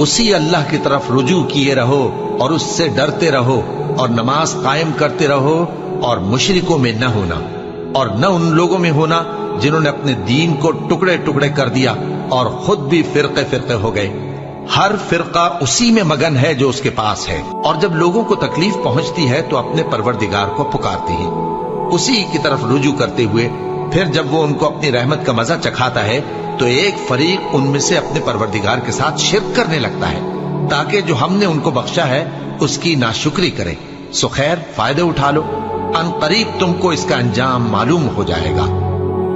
اسی اللہ کی طرف رجوع کیے رہو اور اس سے ڈرتے رہو اور نماز قائم کرتے رہو اور مشرکوں میں نہ ہونا اور نہ ان لوگوں میں ہونا جنہوں نے اپنے دین کو ٹکڑے ٹکڑے کر دیا اور خود بھی فرقے فرقے ہو گئے۔ ہر فرقہ اسی میں مگن ہے جو اس کے پاس ہے، اور جب لوگوں کو تکلیف پہنچتی ہے تو اپنے پروردگار کو پکارتے ہیں، اسی کی طرف رجوع کرتے ہوئے پھر جب وہ ان کو اپنی رحمت کا مزہ چکھاتا ہے تو ایک فریق ان میں سے اپنے پروردگار کے ساتھ شرک کرنے لگتا ہے تاکہ جو ہم نے ان کو بخشا ہے اس کی ناشکری کرے۔ سو خیر، فائدے اٹھا لو، ان قریب تم کو اس کا انجام معلوم ہو جائے گا۔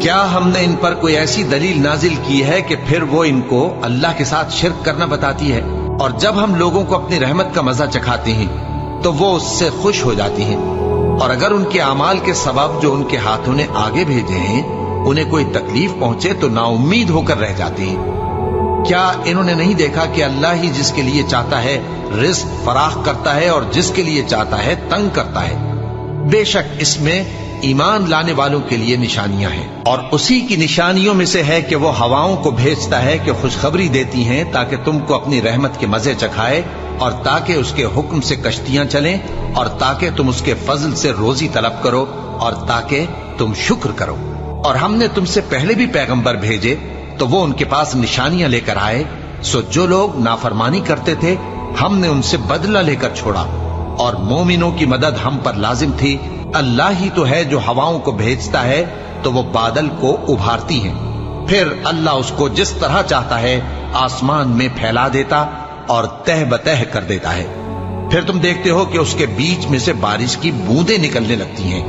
کیا ہم نے ان پر کوئی ایسی دلیل نازل کی ہے کہ پھر وہ ان کو اللہ کے ساتھ شرک کرنا بتاتی ہے؟ اور جب ہم لوگوں کو اپنی رحمت کا مزہ چکھاتے ہیں تو وہ اس سے خوش ہو جاتی ہیں، اور اگر ان کے اعمال کے سبب جو ان کے ہاتھوں نے آگے بھیجے ہیں انہیں کوئی تکلیف پہنچے تو نا امید ہو کر رہ جاتے ہیں۔ کیا انہوں نے نہیں دیکھا کہ اللہ ہی جس کے لیے چاہتا ہے رزق فراخ کرتا ہے اور جس کے لیے چاہتا ہے تنگ کرتا ہے؟ بے شک اس میں ایمان لانے والوں کے لیے نشانیاں ہیں، اور اسی کی نشانیوں میں سے ہے کہ وہ ہواؤں کو بھیجتا ہے کہ خوشخبری دیتی ہیں تاکہ تم کو اپنی رحمت کے مزے چکھائے، اور تاکہ اس کے حکم سے کشتیاں چلیں، اور تاکہ تم اس کے فضل سے روزی طلب کرو، اور تاکہ تم شکر کرو۔ اور ہم نے تم سے پہلے بھی پیغمبر بھیجے تو وہ ان کے پاس نشانیاں لے کر آئے، سو جو لوگ نافرمانی کرتے تھے ہم نے ان سے بدلہ لے کر چھوڑا، اور مومنوں کی مدد ہم پر لازم تھی۔ اللہ ہی تو ہے جو ہواؤں کو بھیجتا ہے تو وہ بادل کو ابھارتی ہیں، پھر اللہ اس کو جس طرح چاہتا ہے آسمان میں پھیلا دیتا اور تہ بتہ کر دیتا ہے، پھر تم دیکھتے ہو کہ اس کے بیچ میں سے بارش کی بوندیں نکلنے لگتی ہیں،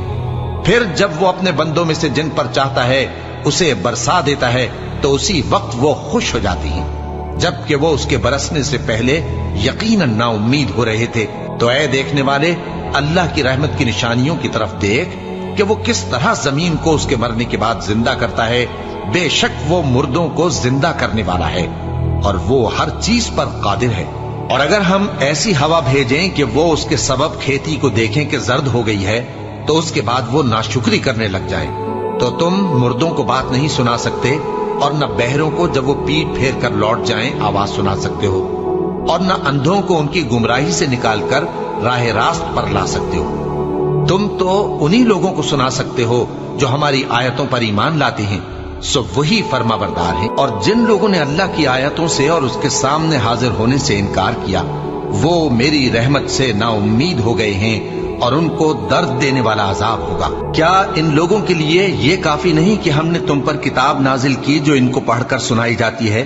پھر جب وہ اپنے بندوں میں سے جن پر چاہتا ہے اسے برسا دیتا ہے تو اسی وقت وہ خوش ہو جاتی ہیں، جبکہ وہ اس کے برسنے سے پہلے یقیناً نا امید ہو رہے تھے۔ تو اے دیکھنے والے، اللہ کی رحمت کی نشانیوں کی طرف دیکھ کہ وہ کس طرح زمین کو اس کے مرنے کے بعد زندہ کرتا ہے، بے شک وہ مردوں کو زندہ کرنے والا ہے اور وہ ہر چیز پر قادر ہے۔ اور اگر ہم ایسی ہوا بھیجیں کہ وہ اس کے سبب کھیتی کو دیکھیں کہ زرد ہو گئی ہے تو اس کے بعد وہ ناشکری کرنے لگ جائیں، تو تم مردوں کو بات نہیں سنا سکتے، اور نہ بہروں کو جب وہ پیٹ پھیر کر لوٹ جائیں آواز سنا سکتے ہو، اور نہ اندھوں کو ان کی گمراہی سے نکال کر راہ راست پر لا سکتے ہو۔ تم تو انہی لوگوں کو سنا سکتے ہو جو ہماری آیتوں پر ایمان لاتے ہیں، سو وہی فرما بردار ہیں۔ اور جن لوگوں نے اللہ کی آیتوں سے اور اس کے سامنے حاضر ہونے سے انکار کیا وہ میری رحمت سے نا امید ہو گئے ہیں، اور ان کو درد دینے والا عذاب ہوگا۔ کیا ان لوگوں کے لیے یہ کافی نہیں کہ ہم نے تم پر کتاب نازل کی جو ان کو پڑھ کر سنائی جاتی ہے